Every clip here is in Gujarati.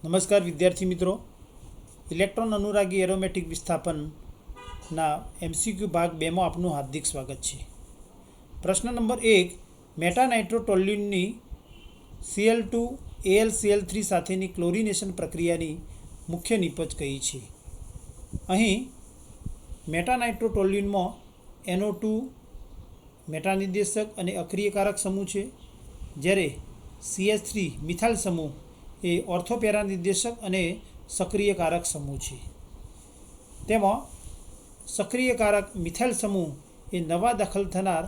નમસ્કાર વિદ્યાર્થી મિત્રો, ઇલેક્ટ્રોન અનુરાગી એરોમેટિક વિસ્થાપનના MCQ ભાગ 2માં આપનું હાર્દિક સ્વાગત છે. પ્રશ્ન નંબર 1, મેટાનાઇટ્રોટોલ્યુઇનની Cl2 AlCl3 સાથેની ક્લોરિનેશન પ્રક્રિયાની મુખ્ય નિપજ કઈ છે? અહીં મેટાનાઇટ્રોટોલ્યુઇનમાં NO2 મેટાનિર્દેશક અને અક્રિયકારક સમૂહ છે, જ્યારે CH3 મિથાઇલ સમૂહ એ ઓર્થોપેરા નિર્દેશક અને સક્રિયકારક સમૂહ છે. તેમાં સક્રિયકારક મિથાઇલ સમૂહ એ નવા દાખલ થનાર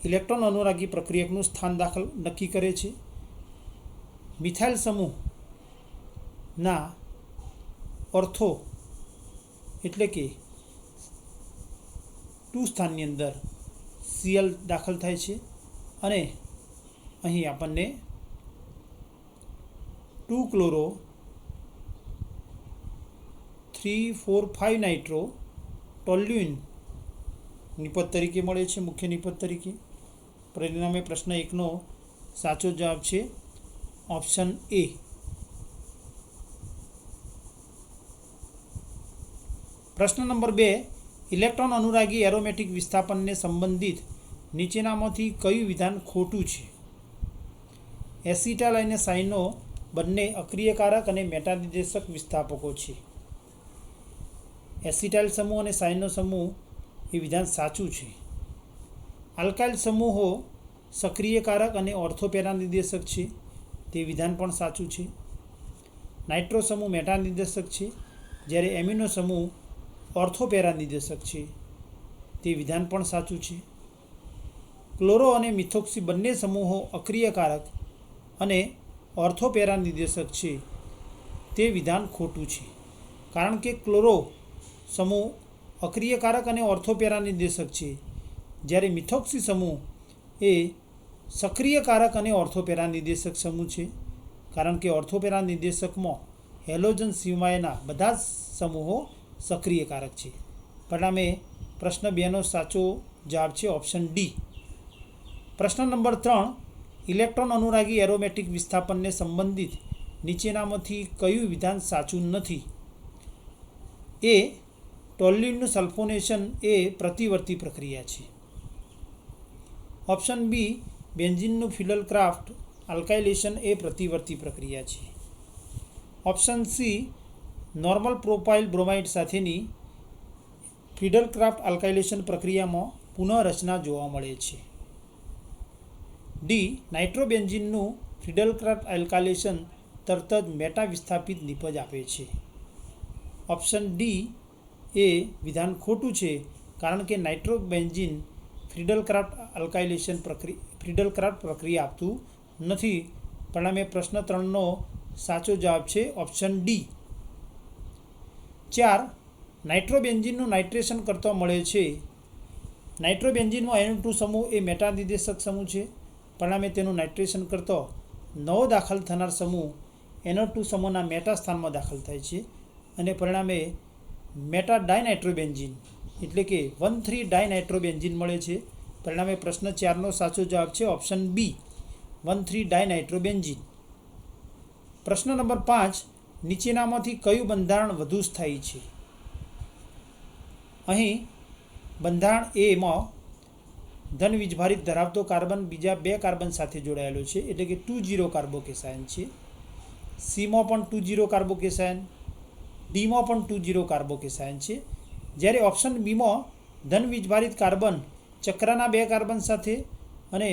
ઇલેક્ટ્રોન અનુરાગી પ્રક્રિયકનું સ્થાન નક્કી કરે છે. મિથાઇલ સમૂહના ઓર્થો એટલે કે 2 સ્થાનની અંદર Cl દાખલ થાય છે અને અહીં આપણને 2-ક્લોરો 3,4,5 નાઇટ્રો ટોલ્યુઇન નિપજ તરીકે મળે છે, મુખ્ય નિપજ તરીકે. પરિણામે પ્રશ્ન 1નો સાચો જવાબ છે ઓપ્શન A. પ્રશ્ન નંબર 2, ઇલેક્ટ્રોન અનુરાગી એરોમેટિક વિસ્થાપનને સંબંધિત નીચેનામાંથી કયું વિધાન ખોટું છે? એસિટાઇલ અને સાયનો બંને અક્રિયકારક અને મેટાનિર્દેશક વિસ્થાપકો છે. એસિટાઇલ સમૂહ અને સાયનો સમૂહ એ વિધાન સાચું છે. આલ્કાઇલ સમૂહો સક્રિયકારક અને ઓર્થોપેરા નિર્દેશક છે, તે વિધાન પણ સાચું છે. નાઇટ્રો સમૂહ મેટાનિર્દેશક છે, જ્યારે એમિનો સમૂહ ઓર્થોપેરા નિર્દેશક છે, તે વિધાન પણ સાચું છે. ક્લોરો અને મિથોક્સી બંને સમૂહો અક્રિયકારક અને ઓર્થોપેરા નિર્દેશક છે, તે વિધાન ખોટું છે. કારણ કે ક્લોરો સમૂહ અક્રિયકારક અને ઓર્થોપેરા નિર્દેશક છે, જ્યારે મિથોક્સી સમૂહ એ સક્રિયકારક અને ઓર્થોપેરા નિર્દેશક સમૂહ છે. કારણ કે ઓર્થોપેરા નિર્દેશકમાં હેલોજન સિવાયના બધા જ સમૂહો સક્રિયકારક છે. પરિણામે પ્રશ્ન 2નો સાચો જવાબ છે ઓપ્શન D. પ્રશ્ન નંબર 3, ઇલેક્ટ્રોન અનુરાગી એરોમેટિક વિસ્થાપનને સંબંધિત નીચેનામાંથી કયું વિધાન સાચું નથી? A. ટોલ્યુઇનનું સલ્ફોનેશન એ પ્રતિવર્તી પ્રક્રિયા છે. Option B. બેન્ઝીનનું ફિડલક્રાફ્ટ આલ્કાઇલેશન એ પ્રતિવર્તી પ્રક્રિયા છે. Option C. Normal propyl bromide સાથેની ફિડલક્રાફ્ટ આલ્કાઇલેશન પ્રક્રિયામાં પુનઃરચના જોવા મળે છે. D. નાઇટ્રોબેન્ઝીનનું ફિડલક્રાફ્ટ આલ્કાઇલેશન તરત જ મેટા વિસ્થાપિત નિપજ આપે છે. ઓપ્શન D એ વિધાન ખોટું છે, કારણ કે નાઇટ્રોબેન્ઝીન ફિડલક્રાફ્ટ પ્રક્રિયા આપતું નથી. પરિણામે પ્રશ્ન 3નો સાચો જવાબ છે ઓપ્શન D. 4, નાઇટ્રોબેન્ઝીનનું નાઇટ્રેશન કરતો મળે છે. નાઇટ્રોબેન્ઝીનમાં NO2 સમૂહ એ મેટાનિર્દેશક સમૂહ છે. પરિણામે તેનું નાઇટ્રેશન કરતો નવો દાખલ થનાર સમૂહ NO2 સમૂહના મેટા સ્થાનમાં દાખલ થાય છે અને પરિણામે મેટા ડાયનાઇટ્રોબેન્ઝીન એટલે કે 1,3-ડાયનાઇટ્રોબેન્ઝીન મળે છે. પરિણામે પ્રશ્ન 4નો સાચો જવાબ છે ઓપ્શન B. 1,3-ડાયનાઇટ્રોબેન્ઝીન. પ્રશ્ન નંબર 5, નીચેનામાંથી કયું બંધારણ વધુ સ્થાયી છે? અહીં બંધારણ Aમાં ધન વીજભારિત ધરાવતો કાર્બન બીજા 2 કાર્બન સાથે જોડાયેલો છે, એટલે કે 2,0 કાર્બોકેસાયન છે. Cમાં પણ 2,0 કાર્બોકેસાયન, Dમાં પણ 2,0 કાર્બોકેસાયન છે. જ્યારે ઓપ્શન Bમાં ધન વીજભારિત કાર્બન ચક્રના 2 કાર્બન સાથે અને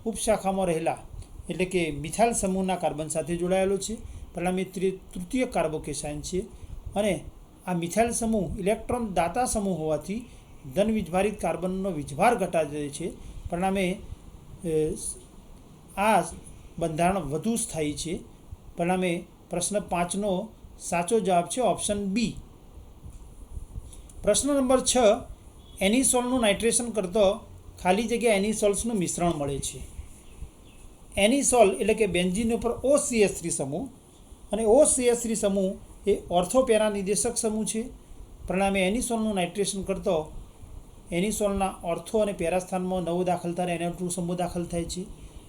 ઉપશાખામાં રહેલા એટલે કે મિથાઇલ સમૂહના કાર્બન સાથે જોડાયેલો છે. પરિણામે તૃતીય કાર્બોકેસાયન છે અને આ મિથાઇલ સમૂહ ઇલેક્ટ્રોન દાતા સમૂહ હોવાથી ધન વીજભારિત કાર્બનનો વીજભાર ઘટાડે છે. પરિણામે આ બંધારણ વધુ સ્થાયી છે. પરિણામે પ્રશ્ન 5નો સાચો જવાબ છે ઓપ્શન B. પ્રશ્ન નંબર 6, એનિસોલનું નાઇટ્રેશન કરતો ખાલી જગ્યા એનિસોલ્સનું મિશ્રણ મળે છે. એનિસોલ એટલે કે બેન્ઝીન ઉપર OCH3 સમૂહ અને OCH3 સમૂહ એ ઓર્થોપેરા નિર્દેશક સમૂહ છે. પરિણામે એનિસોલનું નાઇટ્રેશન કરતો એનિસોલના ઓર્થો અને પેરા સ્થાનમાં નવો દાખલ થાય NO2 સમૂહ દાખલ થાય છે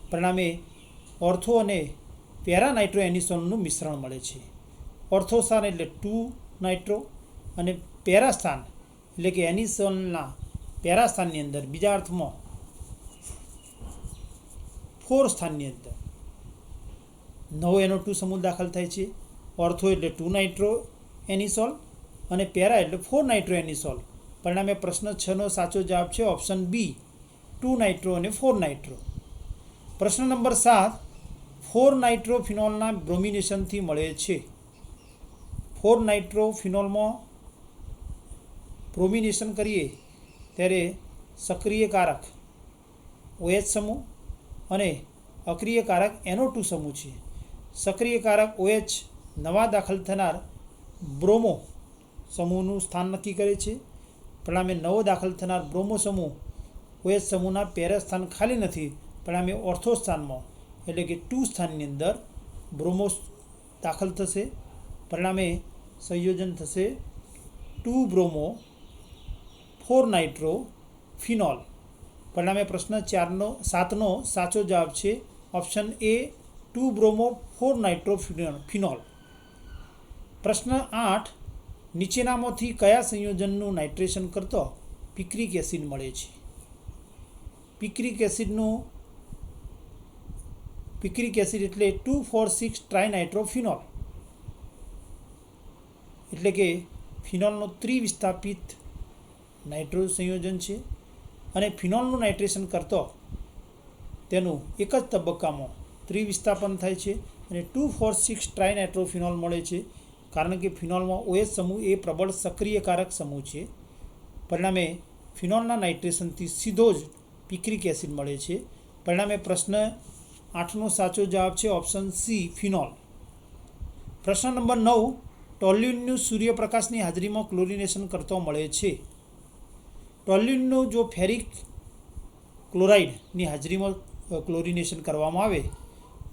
પરિણામે ઓર્થો અને પેરા નાઇટ્રો એનિસોનનું મિશ્રણ મળે છે. ઓર્થો સ્થાન એટલે 2 નાઇટ્રો અને પેરા સ્થાન એટલે કે એનિસોનના પેરા સ્થાનની અંદર બીજા અર્થમાં 4 સ્થાનની અંદર 9 NO2 સમૂહ દાખલ થાય છે. ઓર્થો એટલે 2 નાઇટ્રો એનિસોલ અને પેરા એટલે 4 નાઇટ્રો એનિસોલ. પરિણામે પ્રશ્ન 6નો સાચો જવાબ છે ઓપ્શન બી, 2 નાઇટ્રો અને 4 નાઇટ્રો. પ્રશ્ન નંબર 7, 4 નાઇટ્રો ફિનોલના બ્રોમિનેશનથી મળે છે. 4 નાઇટ્રો ફિનોલમાં બ્રોમિનેશન કરીએ ત્યારે સક્રિયકારક OH સમૂહ અને અક્રિયકારક NO2 સમૂહ છે. સક્રિયકારક OH નવા દાખલ થનાર બ્રોમો સમૂહનું સ્થાન નક્કી કરે છે. પરિણામે નવો દાખલ થનાર બ્રોમો સમૂહ OH સમૂહના પેરા સ્થાન ખાલી નથી. પરિણામે ઓર્થો સ્થાનમાં એટલે કે 2 સ્થાનની અંદર બ્રોમો દાખલ થશે. પરિણામે સંયોજન થશે 2 બ્રોમો 4 નાઇટ્રો ફિનોલ. પરિણામે પ્રશ્ન 7નો સાચો જવાબ છે option A, 2 bromo 4 nitro phenol. પ્રશ્ન 8, નીચેનામાંથી કયા સંયોજનનું નાઇટ્રેશન કરતો પિક્રિક એસિડ મળે છે? પિક્રિક એસિડ એટલે 2,4,6 ટ્રાઇનાઇટ્રોફિનોલ એટલે કે ફિનોલનો ત્રિવિસ્થાપિત નાઇટ્રો સંયોજન છે અને ફિનોલનું નાઇટ્રેશન કરતો તેનું એક જ તબક્કામાં ત્રિવિસ્થાપન થાય છે અને 2,4,6 ટ્રાઇનાઇટ્રોફિનોલ મળે છે. કારણ કે ફિનોલમાં OH સમૂહ એ પ્રબળ સક્રિયકારક સમૂહ છે. પરિણામે ફિનોલના નાઇટ્રેશનથી સીધો જ પિક્રિક એસિડ મળે છે. પરિણામે પ્રશ્ન 8નો સાચો જવાબ છે ઓપ્શન સી, ફિનોલ. પ્રશ્ન નંબર 9, ટોલ્યુઇનનું સૂર્યપ્રકાશની હાજરીમાં ક્લોરિનેશન કરતો મળે છે. ટોલ્યુઇનનું જો ફેરિક ક્લોરાઇડની હાજરીમાં ક્લોરિનેશન કરવામાં આવે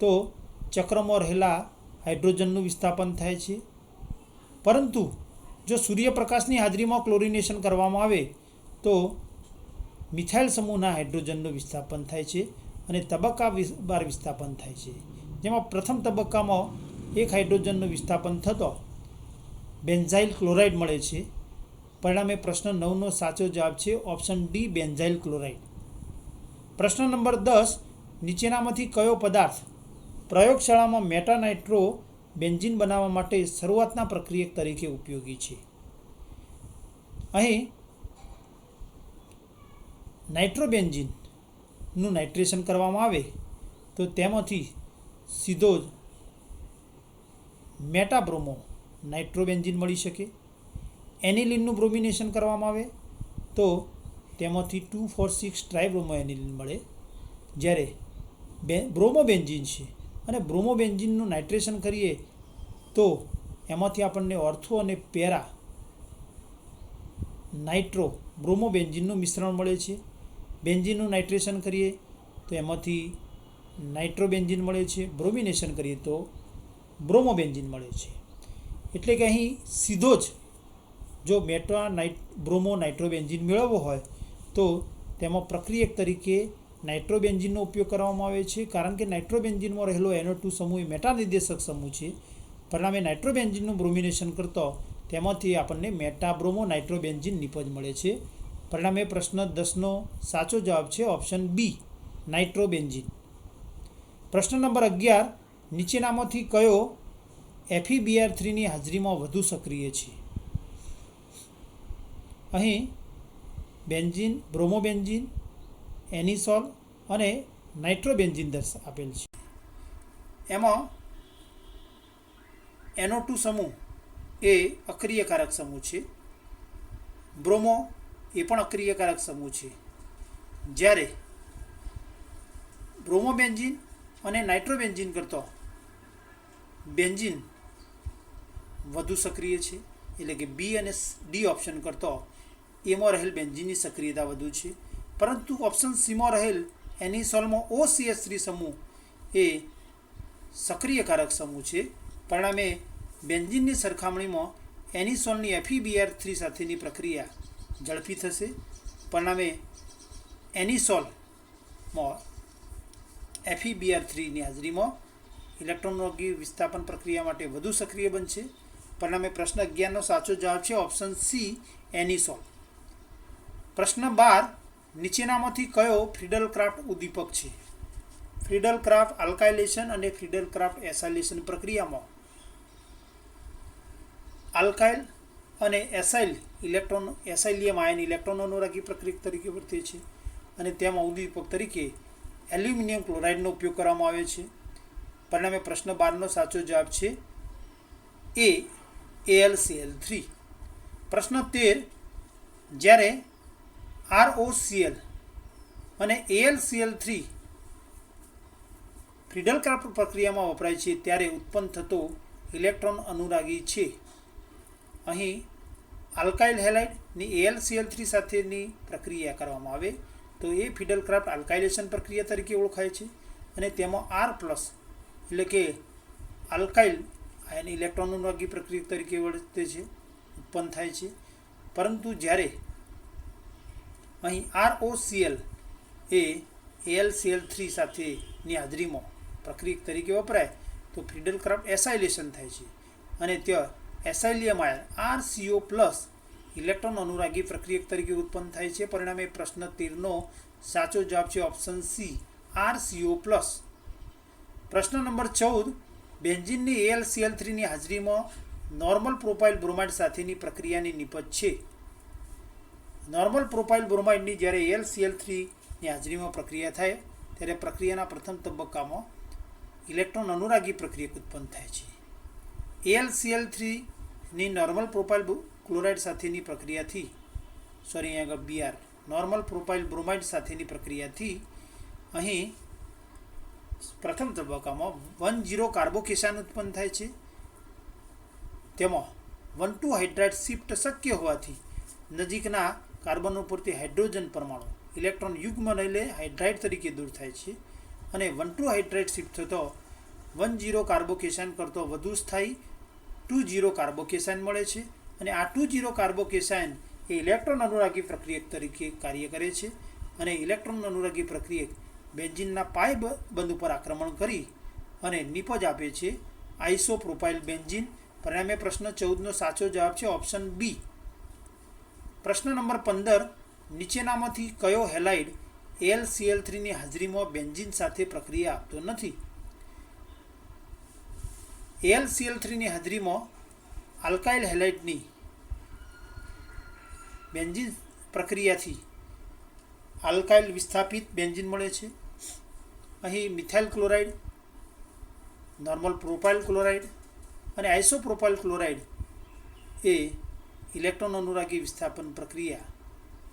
તો ચક્રમાં રહેલા હાઇડ્રોજનનું વિસ્થાપન થાય છે. પરંતુ જો સૂર્યપ્રકાશની હાજરીમાં ક્લોરિનેશન કરવામાં આવે તો મિથાઇલ સમૂહના હાઇડ્રોજનનું વિસ્થાપન થાય છે અને તબક્કાવાર વિસ્થાપન થાય છે. જેમાં પ્રથમ તબક્કામાં એક હાઇડ્રોજનનું વિસ્થાપન થતો બેન્ઝાઇલ ક્લોરાઇડ મળે છે. પરિણામે પ્રશ્ન 9નો સાચો જવાબ છે ઓપ્શન ડી, બેન્ઝાઇલ ક્લોરાઇડ. પ્રશ્ન નંબર 10, નીચેનામાંથી કયો પદાર્થ પ્રયોગશાળામાં મેટાનાઇટ્રો બેન્ઝીન બનાવવા માટે શરૂઆતના પ્રક્રિયક તરીકે ઉપયોગી છે? અહીં નાઇટ્રોબેન્ઝીનનું નાઇટ્રેશન કરવામાં આવે તો તેમાંથી સીધો જ મેટાબ્રોમો નાઇટ્રોબેન્ઝીન મળી શકે. એનિલિનનું બ્રોમિનેશન કરવામાં આવે તો તેમાંથી 2,4,6 ટ્રાઇબ્રોમો એનિલિન મળે. જ્યારે બ્રોમોબેન્ઝીન છે અને બ્રોમોબેન્ઝીનનું નાઇટ્રેશન કરીએ તો એમાંથી આપણને ઓર્થો અને પેરા નાઇટ્રો બ્રોમોબેન્ઝીનનું મિશ્રણ મળે છે. બેન્ઝીનનું નાઇટ્રેશન કરીએ તો એમાંથી નાઇટ્રોબેન્ઝીન મળે છે. બ્રોમિનેશન કરીએ તો બ્રોમોબેન્ઝીન મળે છે. એટલે કે અહીં સીધો જ જો બ્રોમો નાઇટ્રોબેન્ઝીન મેળવવો હોય તો તેમાં પ્રક્રિયક તરીકે નાઇટ્રોબેન્ઝીનનો ઉપયોગ કરવામાં આવે છે. કારણ કે નાઇટ્રોબેન્ઝીનમાં રહેલો NO2 સમૂહ એ મેટાનિર્દેશક સમૂહ છે. પરિણામે નાઇટ્રોબેન્ઝીનનું બ્રોમિનેશન કરતો તેમાંથી આપણને મેટાબ્રોમો નાઇટ્રોબેન્ઝીન નિપજ મળે છે. પરિણામે પ્રશ્ન 10નો સાચો જવાબ છે ઓપ્શન બી, નાઇટ્રોબેન્ઝીન. પ્રશ્ન નંબર 11, નીચેનામાંથી કયો FeBr3ની હાજરીમાં વધુ સક્રિય છે? અહીં બેન્ઝીન, બ્રોમોબેન્ઝીન, એનિસોલ અને નાઇટ્રોબેન્ઝીન આપેલ છે. એમાં NO2 સમૂહ એ અક્રિયકારક સમૂહ છે. બ્રોમો એ પણ અક્રિયકારક સમૂહ છે. જ્યારે બ્રોમોબેન્ઝીન અને નાઇટ્રોબેન્ઝીન કરતો બેન્ઝીન વધુ સક્રિય છે. એટલે કે બી અને ડી ઓપ્શન કરતો એમાં રહેલ બેન્ઝીનની સક્રિયતા વધુ છે. પરંતુ ઓપ્શન સીમાં રહેલ એનિસોલમાં OCH3 સમૂહ એ સક્રિયકારક સમૂહ છે. પરિણામે બેન્ઝીનની સરખામણીમાં એનિસોલની FeBr3 સાથેની પ્રક્રિયા ઝડપી થશે. પરિણામે એનિસોલમાં FeBr3ની હાજરીમાં ઇલેક્ટ્રોનનું વિસ્થાપન પ્રક્રિયા માટે વધુ સક્રિય બનશે. પરિણામે પ્રશ્ન 11નો સાચો જવાબ છે ઓપ્શન સી એનિસોલ. પ્રશ્ન 12 નીચેનામાંથી કયો ફ્રીડલ ક્રાફ્ટ ઉદ્દીપક છે? ફ્રીડલ ક્રાફ્ટ આલ્કાઇલેશન અને ફ્રીડલ ક્રાફ્ટ એસાઇલેશન પ્રક્રિયામાં આલ્કાઇલ અને એસાઇલિયમ આયન ઇલેક્ટ્રોન અનુરાગી પ્રક્રિયક તરીકે વર્તે છે અને તેમાં ઉદ્દીપક તરીકે એલ્યુમિનિયમ ક્લોરાઇડનો ઉપયોગ કરવામાં આવે છે. પરિણામે પ્રશ્ન 12નો સાચો જવાબ છે એ AlCl3. પ્રશ્ન 13 જ્યારે ROCl અને AlCl3 ફ્રીડલ ક્રાફ્ટ પ્રક્રિયામાં વપરાય છે ત્યારે ઉત્પન્ન થતો ઇલેક્ટ્રોન અનુરાગી છે. અહીં આલ્કાઇલ હેલાઇડની AlCl3 સાથેની પ્રક્રિયા કરવામાં આવે તો એ ફ્રીડલ ક્રાફ્ટ આલ્કાઇલેશન પ્રક્રિયા તરીકે ઓળખાય છે અને તેમાં R+ એટલે કે આલ્કાઇલ આયન ઇલેક્ટ્રોન અનુરાગી પ્રક્રિયા તરીકે વર્તે છે, ઉત્પન્ન થાય છે. પરંતુ જ્યારે અહીં ROCl એ AlCl3 સાથેની હાજરીમાં પ્રક્રિયક તરીકે વપરાય તો ફ્રીડલ ક્રાફ્ટ એસાઇલેશન થાય છે અને ત્યાં એસાઇલિયમ આયન RCO+ ઇલેક્ટ્રોન અનુરાગી પ્રક્રિયક તરીકે ઉત્પન્ન થાય છે. પરિણામે પ્રશ્ન 13નો સાચો જવાબ છે ઓપ્શન સી RCO+. પ્રશ્ન નંબર 14 બેન્ઝીનની AlCl3ની હાજરીમાં નોર્મલ પ્રોપાઇલ બ્રોમાઇડ સાથેની પ્રક્રિયાની નિપજ છે. નોર્મલ પ્રોપાઇલ બ્રોમાઇડની જ્યારે AlCl3ની હાજરીમાં પ્રક્રિયા થાય ત્યારે પ્રક્રિયાના પ્રથમ તબક્કામાં ઇલેક્ટ્રોન અનુરાગી પ્રક્રિયક ઉત્પન્ન થાય છે. AlCl3ની નોર્મલ પ્રોપાઇલ ક્લોરાઇડ સાથેની પ્રક્રિયાથી Br નોર્મલ પ્રોપાઇલ બ્રોમાઇડ સાથેની પ્રક્રિયાથી અહીં પ્રથમ તબક્કામાં 1,0 કાર્બોકેશાન ઉત્પન્ન થાય છે. તેમાં 1,2 હાઇડ્રાઇડ શિફ્ટ શક્ય હોવાથી નજીકના કાર્બન ઉપરથી હાઇડ્રોજન પરમાણુ ઇલેક્ટ્રોન યુગ્મ લઈને હાઇડ્રાઇડ તરીકે દૂર થાય છે અને 1,2 હાઇડ્રાઇડ શિફ્ટ થતો 1,0 કાર્બોકેશાન કરતો વધુ સ્થાયી 2,0 કાર્બોકેશાન મળે છે અને આ 2,0 કાર્બોકેશાન એ ઇલેક્ટ્રોન અનુરાગી પ્રક્રિયક તરીકે કાર્ય કરે છે અને ઇલેક્ટ્રોન અનુરાગી પ્રક્રિયક બેન્ઝીનના પાય બંધ ઉપર આક્રમણ કરી અને નિપજ આપે છે આઇસોપ્રોપાઇલ બેન્ઝીન. પરિણામે પ્રશ્ન 14નો સાચો જવાબ છે ઓપ્શન બી. પ્રશ્ન નંબર 15 નીચેનામાંથી કયો હેલાઇડ AlCl3ની હાજરીમાં બેન્ઝીન સાથે પ્રક્રિયા આપતો નથી? AlCl3ની હાજરીમાં આલ્કાઇલ હેલાઇડની બેન્ઝીન પ્રક્રિયાથી આલ્કાઇલ વિસ્થાપિત બેન્ઝીન મળે છે. અહીં methyl chloride, normal propyl chloride અને આઇસોપ્રોપાઇલ ક્લોરાઇડ એ ઇલેક્ટ્રોન અનુરાગી વિસ્થાપન પ્રક્રિયા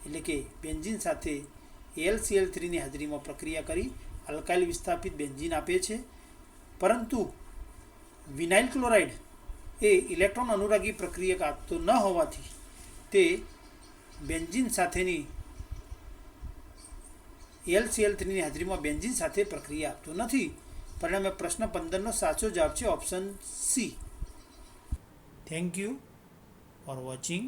એટલે કે બેન્ઝીન સાથે AlCl3ની હાજરીમાં પ્રક્રિયા કરી આલ્કાઇલ વિસ્થાપિત બેન્ઝીન આપે છે. પરંતુ વિનાઇલ ક્લોરાઇડ એ ઇલેક્ટ્રોન અનુરાગી પ્રક્રિયક આપતો ન હોવાથી તે બેન્ઝીન સાથેની AlCl3ની હાજરીમાં બેન્ઝીન સાથે પ્રક્રિયા આપતો નથી. પરિણામે પ્રશ્ન 15નો સાચો જવાબ છે option C. Thank you for watching.